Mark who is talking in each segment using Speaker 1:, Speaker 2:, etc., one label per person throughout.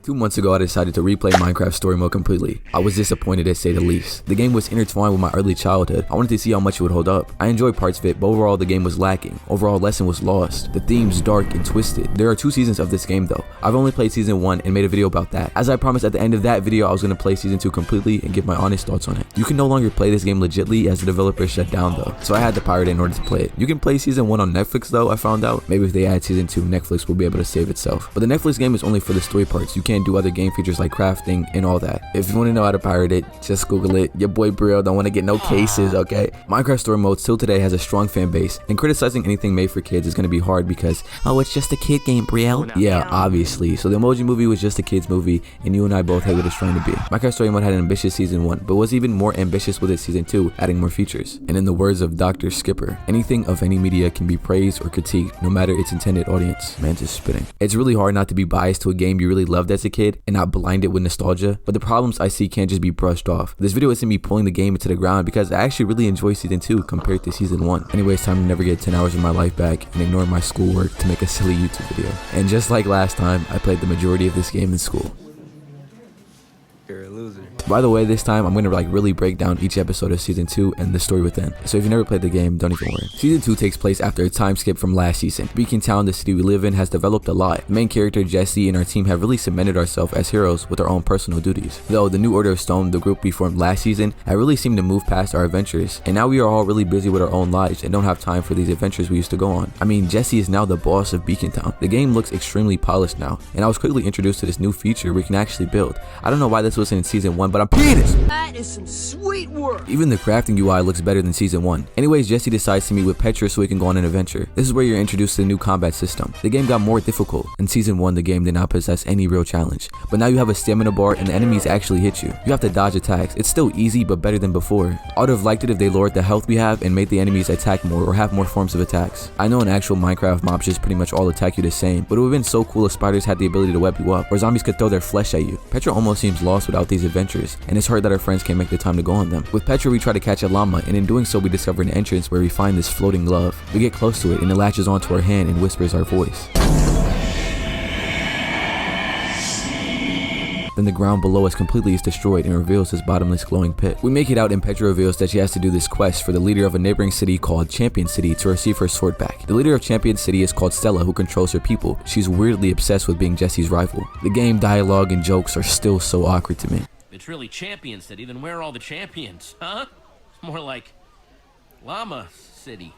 Speaker 1: 2 months ago, I decided to replay Minecraft Story Mode completely. I was disappointed to say the least. The game was intertwined with my early childhood. I wanted to see how much it would hold up. I enjoyed parts of it, but overall the game was lacking. Overall lesson was lost. The theme's dark and twisted. There are 2 seasons of this game though. I've only played season 1 and made a video about that. As I promised at the end of that video, I was going to play season 2 completely and give my honest thoughts on it. You can no longer play this game legitly as the developer shut down though, so I had to pirate it in order to play it. You can play season 1 on Netflix though, I found out. Maybe if they add season 2, Netflix will be able to save itself. But the Netflix game is only for the story parts. You can't do other game features like crafting and all that. If you want to know how to pirate it, just Google it. Your boy Briel don't want to get no cases, okay? Minecraft Story Mode still today has a strong fan base, and criticizing anything made for kids is going to be hard because, oh, it's just a kid game, Briel. Yeah, obviously. So the Emoji Movie was just a kid's movie, and you and I both hate what it's trying to be. Minecraft Story Mode had an ambitious season 1, but was even more ambitious with its season 2, adding more features. And in the words of Dr. Skipper, anything of any media can be praised or critiqued, no matter its intended audience. Man, just spitting. It's really hard not to be biased to a game you really loved as a kid and not blind it with nostalgia, but the problems I see can't just be brushed off. This video isn't me pulling the game into the ground because I actually really enjoy season 2 compared to season 1. Anyways, time to never get 10 hours of my life back and ignore my schoolwork to make a silly YouTube video. And just like last time, I played the majority of this game in school.
Speaker 2: You're a loser.
Speaker 1: By the way, this time I'm gonna really break down each episode of season 2 and the story within. So if you never played the game, don't even worry. Season 2 takes place after a time skip from last season. Beacon Town, the city we live in, has developed a lot. The main character Jesse and our team have really cemented ourselves as heroes with our own personal duties. Though the New Order of Stone, the group we formed last season, had really seemed to move past our adventures, and now we are all really busy with our own lives and don't have time for these adventures we used to go on. I mean, Jesse is now the boss of Beacon Town. The game looks extremely polished now, and I was quickly introduced to this new feature we can actually build. I don't know why this wasn't in season 1, but I'm penis!
Speaker 3: That is some sweet work.
Speaker 1: Even the crafting UI looks better than season 1. Anyways, Jesse decides to meet with Petra so he can go on an adventure. This is where you're introduced to the new combat system. The game got more difficult. In season 1, the game did not possess any real challenge, but now you have a stamina bar and the enemies actually hit you. You have to dodge attacks. It's still easy, but better than before. I would have liked it if they lowered the health we have and made the enemies attack more or have more forms of attacks. I know in actual Minecraft, mobs just pretty much all attack you the same, but it would have been so cool if spiders had the ability to web you up, or zombies could throw their flesh at you. Petra almost seems lost without these adventures, and it's hard that our friends can't make the time to go on them. With Petra, we try to catch a llama, and in doing so we discover an entrance where we find this floating glove. We get close to it and it latches onto our hand and whispers our voice. Then the ground below us completely is destroyed and reveals this bottomless glowing pit. We make it out and Petra reveals that she has to do this quest for the leader of a neighboring city called Champion City to receive her sword back. The leader of Champion City is called Stella, who controls her people. She's weirdly obsessed with being Jesse's rival. The game dialogue and jokes are still so awkward to me.
Speaker 4: It's really Champion City, then where are all the champions, huh? It's more like Llama City.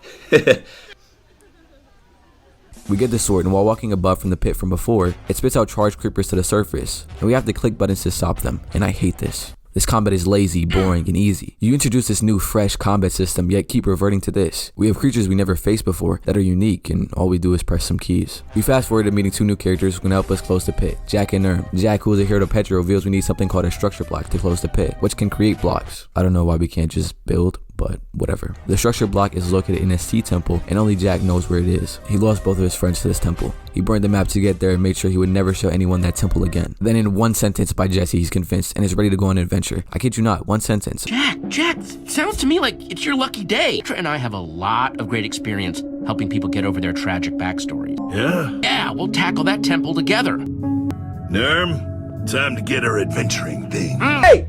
Speaker 1: We get the sword, and while walking above from the pit from before, it spits out charged creepers to the surface, and we have to click buttons to stop them, and I hate this. This combat is lazy, boring, and easy. You introduce this new, fresh combat system, yet keep reverting to this. We have creatures we never faced before that are unique, and all we do is press some keys. We fast forward to meeting 2 new characters who can help us close the pit, Jack and Erm. Jack, who is a hero to Petra, reveals we need something called a structure block to close the pit, which can create blocks. I don't know why we can't just build, but whatever. The structure block is located in a sea temple, and only Jack knows where it is. He lost both of his friends to this temple. He burned the map to get there and made sure he would never show anyone that temple again. Then in one sentence by Jesse, he's convinced and is ready to go on an adventure. I kid you not, one sentence.
Speaker 4: Jack, sounds to me like it's your lucky day. Petra and I have a lot of great experience helping people get over their tragic backstories.
Speaker 5: Yeah?
Speaker 4: Yeah, we'll tackle that temple together.
Speaker 5: Nerm, time to get our adventuring thing.
Speaker 3: Hey!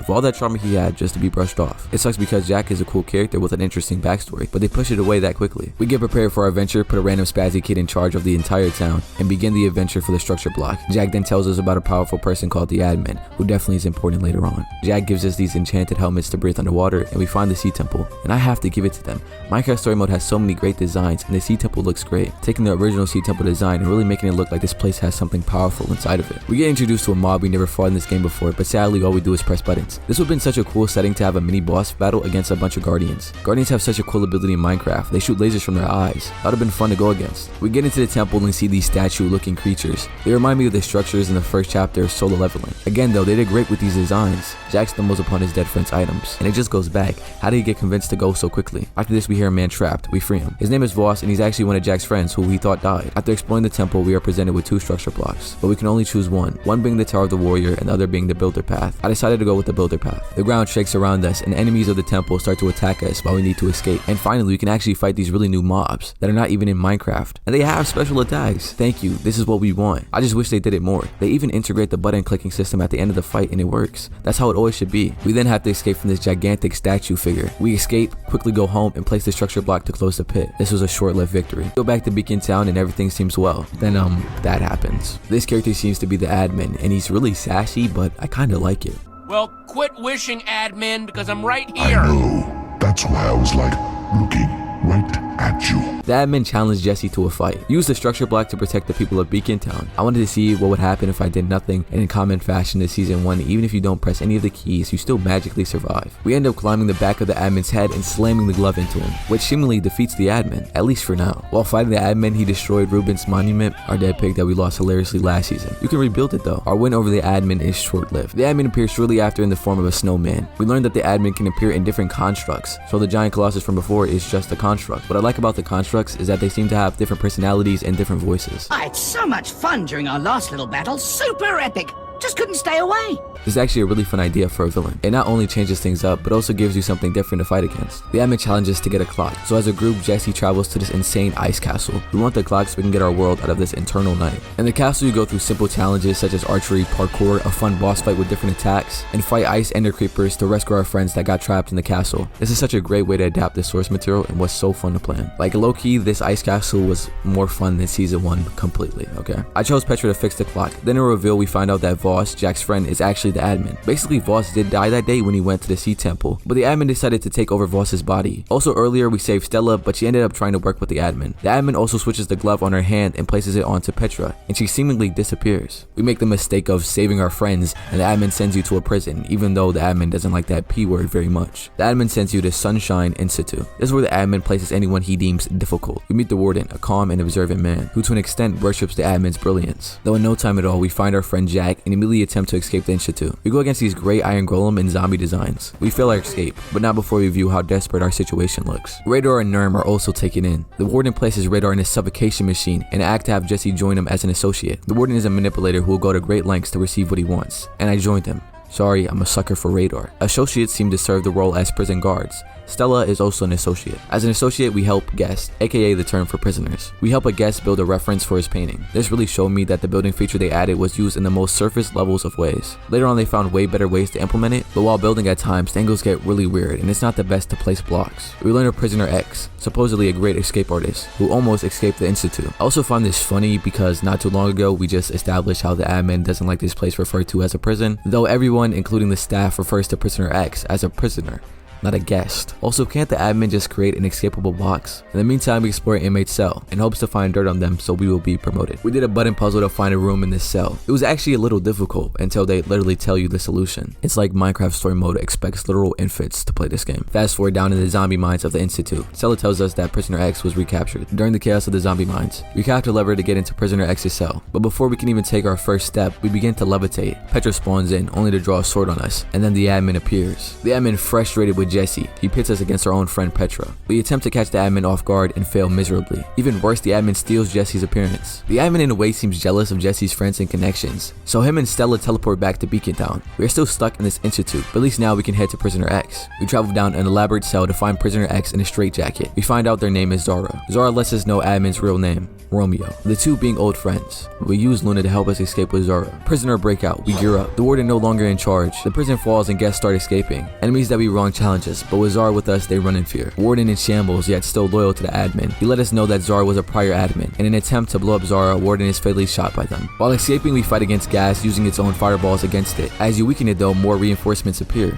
Speaker 1: For all that trauma he had just to be brushed off. It sucks because Jack is a cool character with an interesting backstory, but they push it away that quickly. We get prepared for our adventure, put a random spazzy kid in charge of the entire town, and begin the adventure for the structure block. Jack then tells us about a powerful person called the admin, who definitely is important later on. Jack gives us these enchanted helmets to breathe underwater, and we find the sea temple, and I have to give it to them. Minecraft Story Mode has so many great designs, and the sea temple looks great. Taking the original sea temple design and really making it look like this place has something powerful inside of it. We get introduced to a mob we never fought in this game before, but sadly all we do is press buttons. This would have been such a cool setting to have a mini boss battle against a bunch of guardians. Guardians have such a cool ability in Minecraft. They shoot lasers from their eyes. That would have been fun to go against. We get into the temple and see these statue-looking creatures. They remind me of the structures in the first chapter of Solo Leveling. Again though, they did great with these designs. Jack stumbles upon his dead friend's items, and it just goes back. How did he get convinced to go so quickly? After this, we hear a man trapped. We free him. His name is Voss, and he's actually one of Jack's friends who he thought died. After exploring the temple, we are presented with 2 structure blocks, but we can only choose one being the Tower of the Warrior and the other being the Builder Path. I decided decided to go with the builder path. The ground shakes around us and enemies of the temple start to attack us while we need to escape. And finally, we can actually fight these really new mobs that are not even in Minecraft. And they have special attacks. Thank you, this is what we want. I just wish they did it more. They even integrate the button clicking system at the end of the fight and it works. That's how it always should be. We then have to escape from this gigantic statue figure. We escape, quickly go home, and place the structure block to close the pit. This was a short-lived victory. Go back to Beacon Town and everything seems well. Then that happens. This character seems to be the admin and he's really sassy, but I kinda like it.
Speaker 4: Well, quit wishing, admin, because I'm right here.
Speaker 6: I know. That's why I was like looking right at you.
Speaker 1: The admin challenged Jesse to a fight. Use the structure block to protect the people of Beacon Town. I wanted to see what would happen if I did nothing, and in common fashion this season 1, even if you don't press any of the keys, you still magically survive. We end up climbing the back of the admin's head and slamming the glove into him, which seemingly defeats the admin, at least for now. While fighting the admin, he destroyed Ruben's monument, our dead pig that we lost hilariously last season. You can rebuild it though. Our win over the admin is short-lived. The admin appears shortly after in the form of a snowman. We learned that the admin can appear in different constructs, so the giant colossus from before is just a construct. What I like about the constructs is that they seem to have different personalities and different voices.
Speaker 3: I had so much fun during our last little battle. Super epic. Just couldn't stay away.
Speaker 1: This is actually a really fun idea for a villain. It not only changes things up, but also gives you something different to fight against. The admin challenges to get a clock, so as a group, Jesse travels to this insane ice castle. We want the clock so we can get our world out of this eternal night. In the castle, you go through simple challenges such as archery, parkour, a fun boss fight with different attacks, and fight ice ender creepers to rescue our friends that got trapped in the castle. This is such a great way to adapt this source material and was so fun to plan. Like low-key, this ice castle was more fun than season 1 completely, okay? I chose Petra to fix the clock. Then in a reveal, we find out that Voss, Jack's friend, is actually the admin. Basically, Voss did die that day when he went to the sea temple, but the admin decided to take over Voss's body. Also earlier, we saved Stella, but she ended up trying to work with the admin. The admin also switches the glove on her hand and places it onto Petra, and she seemingly disappears. We make the mistake of saving our friends, and the admin sends you to a prison, even though the admin doesn't like that P word very much. The admin sends you to Sunshine Institute. This is where the admin places anyone he deems difficult. We meet the Warden, a calm and observant man, who to an extent worships the admin's brilliance. Though in no time at all, we find our friend Jack and immediately attempt to escape the Institute. We go against these great iron golem and zombie designs. We fail our escape, but not before we view how desperate our situation looks. Radar and Nerm are also taken in. The Warden places Radar in a suffocation machine and act to have Jesse join him as an associate. The Warden is a manipulator who will go to great lengths to receive what he wants, and I joined him. Sorry, I'm a sucker for Radar. Associates seem to serve the role as prison guards. Stella is also an associate. As an associate, we help guests, aka the term for prisoners. We help a guest build a reference for his painting. This really showed me that the building feature they added was used in the most surface levels of ways. Later on, they found way better ways to implement it, but while building at times, angles get really weird and it's not the best to place blocks. We learn of Prisoner X, supposedly a great escape artist, who almost escaped the Institute. I also find this funny because not too long ago, we just established how the admin doesn't like this place referred to as a prison, though everyone, including the staff, refers to Prisoner X as a prisoner, not a guest. Also, can't the admin just create an escapable box? In the meantime, we explore an inmate's cell in hopes to find dirt on them so we will be promoted. We did a button puzzle to find a room in this cell. It was actually a little difficult until they literally tell you the solution. It's like Minecraft story mode expects literal infants to play this game. Fast forward down in the zombie mines of the Institute. Stella tells us that Prisoner X was recaptured during the chaos of the zombie mines. We capture lever to get into Prisoner X's cell, but before we can even take our first step, we begin to levitate. Petra spawns in only to draw a sword on us, and then the admin appears. The admin frustrated with Jesse. He pits us against our own friend Petra. We attempt to catch the admin off guard and fail miserably. Even worse, the admin steals Jesse's appearance. The admin in a way seems jealous of Jesse's friends and connections, so him and Stella teleport back to Beacon Town. We are still stuck in this institute, but at least now we can head to Prisoner X. We travel down an elaborate cell to find Prisoner X in a straitjacket. We find out their name is Zara. Zara lets us know admin's real name, Romeo, the two being old friends. We use Luna to help us escape with Zara. Prisoner breakout, we gear up. The Warden no longer in charge. The prison falls and guests start escaping. Enemies that we wrong challenge us, but with Zara with us, they run in fear. Warden in shambles, yet still loyal to the admin. He let us know that Zara was a prior admin. In an attempt to blow up Zara, Warden is fatally shot by them. While escaping, we fight against gas using its own fireballs against it. As you weaken it though, more reinforcements appear.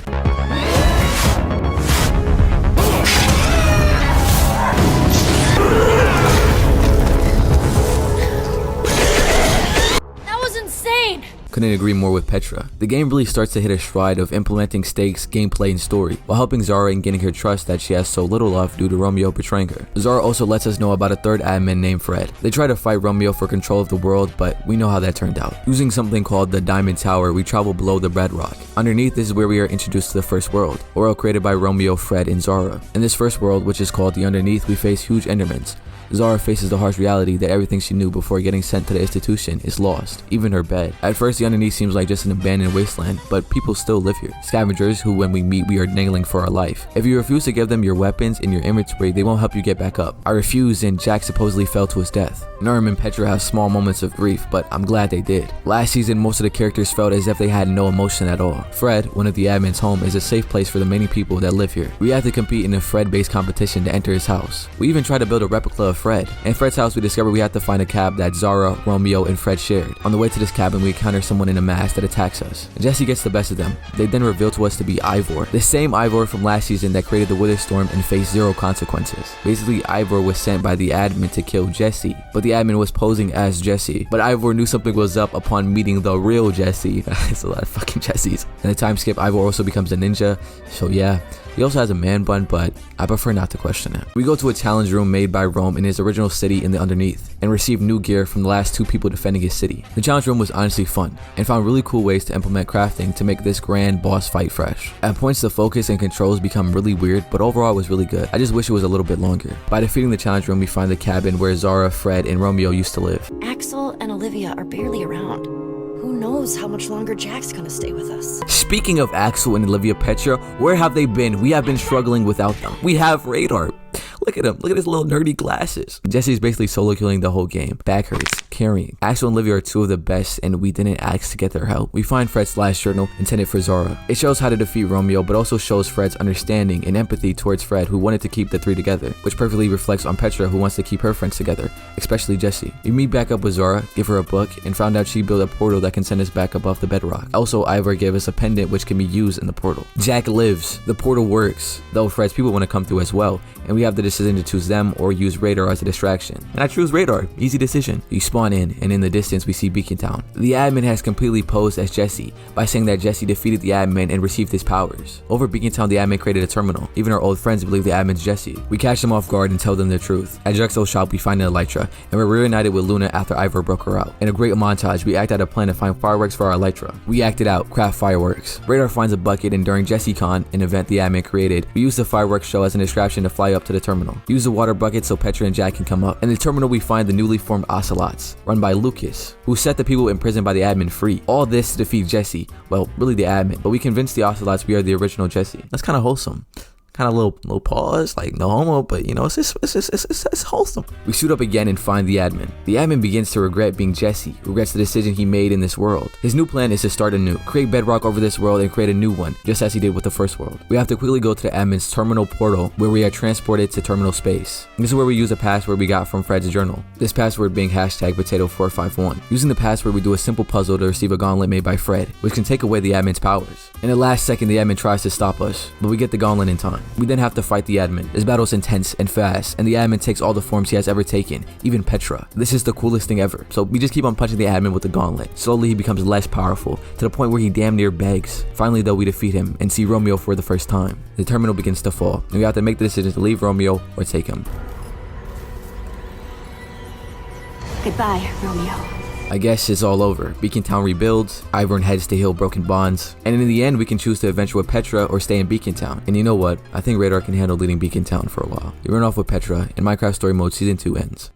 Speaker 1: Couldn't agree more with Petra. The game really starts to hit a stride of implementing stakes, gameplay, and story, while helping Zara in getting her trust that she has so little of due to Romeo betraying her. Zara also lets us know about a third admin named Fred. They try to fight Romeo for control of the world, but we know how that turned out. Using something called the Diamond Tower, we travel below the bedrock. Underneath, this is where we are introduced to the first world, a world created by Romeo, Fred, and Zara. In this first world, which is called the Underneath, we face huge endermans. Zara faces the harsh reality that everything she knew before getting sent to the institution is lost, even her bed. At first, the underneath seems like just an abandoned wasteland, but people still live here. Scavengers who, when we meet, we are nailing for our life. If you refuse to give them your weapons and your inventory, they won't help you get back up. I refused, and Jack supposedly fell to his death. Norm and Petra have small moments of grief, but I'm glad they did. Last season, most of the characters felt as if they had no emotion at all. Fred, one of the admin's home, is a safe place for the many people that live here. We have to compete in a Fred-based competition to enter his house. We even tried to build a replica of Fred. In Fred's house, we discovered we have to find a cab that Zara, Romeo, and Fred shared. On the way to this cabin, we encounter someone in a mask that attacks us. Jesse gets the best of them. They then reveal to us to be Ivor, the same Ivor from last season that created the Witherstorm and faced zero consequences. Basically, Ivor was sent by the admin to kill Jesse, but the admin was posing as Jesse. But Ivor knew something was up upon meeting the real Jesse. It's a lot of fucking Jessies. In the time skip, Ivor also becomes a ninja, so yeah. He also has a man bun, but I prefer not to question it. We go to a challenge room made by Rome in his original city in the Underneath, and receive new gear from the last two people defending his city. The challenge room was honestly fun, and found really cool ways to implement crafting to make this grand boss fight fresh. At points the focus and controls become really weird, but overall it was really good. I just wish it was a little bit longer. By defeating the challenge room, we find the cabin where Zara, Fred, and Romeo used to live.
Speaker 7: Axel and Olivia are barely around. Who knows how much longer Jack's gonna stay with us?
Speaker 1: Speaking of Axel and Olivia Petra, where have they been? We have been struggling without them. We have Radar. Look at him. Look at his little nerdy glasses. Jesse's basically solo killing the whole game. Back hurts. Carrying. Axel and Olivia are two of the best, and we didn't ask to get their help. We find Fred's last journal intended for Zara. It shows how to defeat Romeo, but also shows Fred's understanding and empathy towards Fred, who wanted to keep the three together, which perfectly reflects on Petra, who wants to keep her friends together, especially Jesse. We meet back up with Zara, give her a book, and found out she built a portal that can send us back above the bedrock. Also, Ivor gave us a pendant which can be used in the portal. Jack lives. The portal works, though Fred's people want to come through as well, and we have the decision to choose them or use Radar as a distraction. And I choose Radar. Easy decision. You spawn in, and in the distance we see Beacon Town. The admin has completely posed as Jesse by saying that Jesse defeated the admin and received his powers. Over Beacon Town, the admin created a terminal. Even our old friends believe the admin's Jesse. We catch them off guard and tell them the truth. At Drexel's shop, we find an Elytra, and we're reunited with Luna after Ivor broke her out. In a great montage, we act out a plan to find fireworks for our Elytra. We act it out, craft fireworks. Radar finds a bucket, and during JesseCon, an event the admin created, we use the fireworks show as an distraction to fly up to the terminal. Use the water bucket so Petra and Jack can come up. In the terminal, we find the newly formed Ocelots, run by Lucas, who set the people imprisoned by the admin free. All this to defeat Jesse. Well, really the admin, but we convinced the Ocelots we are the original Jesse. That's kind of wholesome. Kind of little pause, like no homo, but you know, it's wholesome. We suit up again and find the admin. The admin begins to regret being Jesse, regrets the decision he made in this world. His new plan is to start anew, create bedrock over this world and create a new one, just as he did with the first world. We have to quickly go to the admin's terminal portal, where we are transported to terminal space. This is where we use a password we got from Fred's journal. This password being #potato451. Using the password, we do a simple puzzle to receive a gauntlet made by Fred, which can take away the admin's powers. In the last second, the admin tries to stop us, but we get the gauntlet in time. We then have to fight the admin. This battle is intense and fast, and the admin takes all the forms he has ever taken, even Petra. This is the coolest thing ever, so we just keep on punching the admin with the gauntlet. Slowly he becomes less powerful, to the point where he damn near begs. Finally though, we defeat him and see Romeo for the first time. The terminal begins to fall, and we have to make the decision to leave Romeo or take him.
Speaker 7: Goodbye, Romeo.
Speaker 1: I guess it's all over. Beacon Town rebuilds, Ivor heads to heal broken bonds, and in the end we can choose to adventure with Petra or stay in Beacon Town. And you know what? I think Radar can handle leading Beacon Town for a while. You run off with Petra, and Minecraft Story Mode Season 2 ends.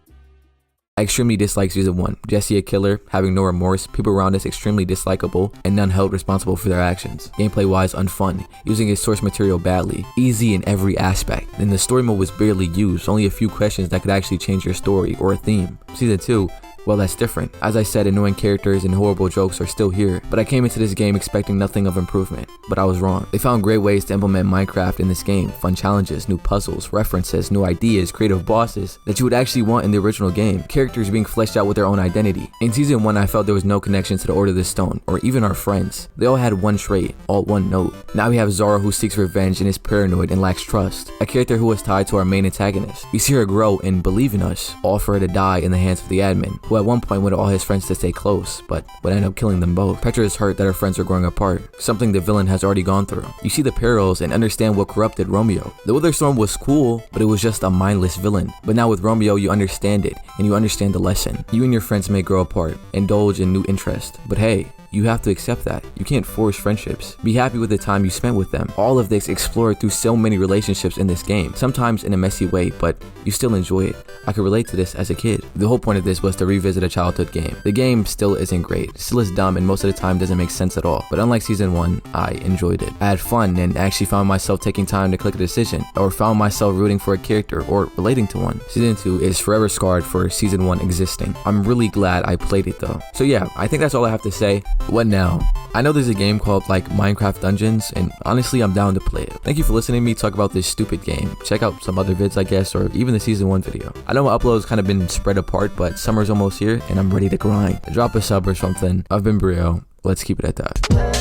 Speaker 1: I extremely dislike Season 1. Jesse a killer, having no remorse, people around us extremely dislikable, and none held responsible for their actions. Gameplay wise, unfun, using his source material badly, easy in every aspect. And the story mode was barely used, only a few questions that could actually change your story or a theme. Season 2, well, that's different. As I said, annoying characters and horrible jokes are still here, but I came into this game expecting nothing of improvement, but I was wrong. They found great ways to implement Minecraft in this game, fun challenges, new puzzles, references, new ideas, creative bosses that you would actually want in the original game, characters being fleshed out with their own identity. In Season 1, I felt there was no connection to the Order of the Stone, or even our friends. They all had one trait, all one note. Now we have Zara, who seeks revenge and is paranoid and lacks trust, a character who was tied to our main antagonist. We see her grow and believe in us, all for her to die in the hands of the admin, who who at one point wanted all his friends to stay close, but would end up killing them both. Petra is hurt that her friends are growing apart, something the villain has already gone through. You see the perils and understand what corrupted Romeo. The Witherstorm was cool, but it was just a mindless villain. But now with Romeo, you understand it, and you understand the lesson. You and your friends may grow apart, indulge in new interests, but hey, you have to accept that. You can't force friendships. Be happy with the time you spent with them. All of this explored through so many relationships in this game, sometimes in a messy way, but you still enjoy it. I could relate to this as a kid. The whole point of this was to revisit a childhood game. The game still isn't great, still is dumb, and most of the time doesn't make sense at all. But unlike Season 1, I enjoyed it. I had fun and actually found myself taking time to click a decision, or found myself rooting for a character or relating to one. Season 2 is forever scarred for Season 1 existing. I'm really glad I played it though. So yeah, I think that's all I have to say. What now? I know there's a game called like Minecraft Dungeons, and honestly I'm down to play it. Thank you for listening to me talk about this stupid game. Check out some other vids I guess, or even the Season 1 video. I know my uploads kind of been spread apart, but summer's almost here and I'm ready to grind. Drop a sub or something. I've been Briel. Let's keep it at that.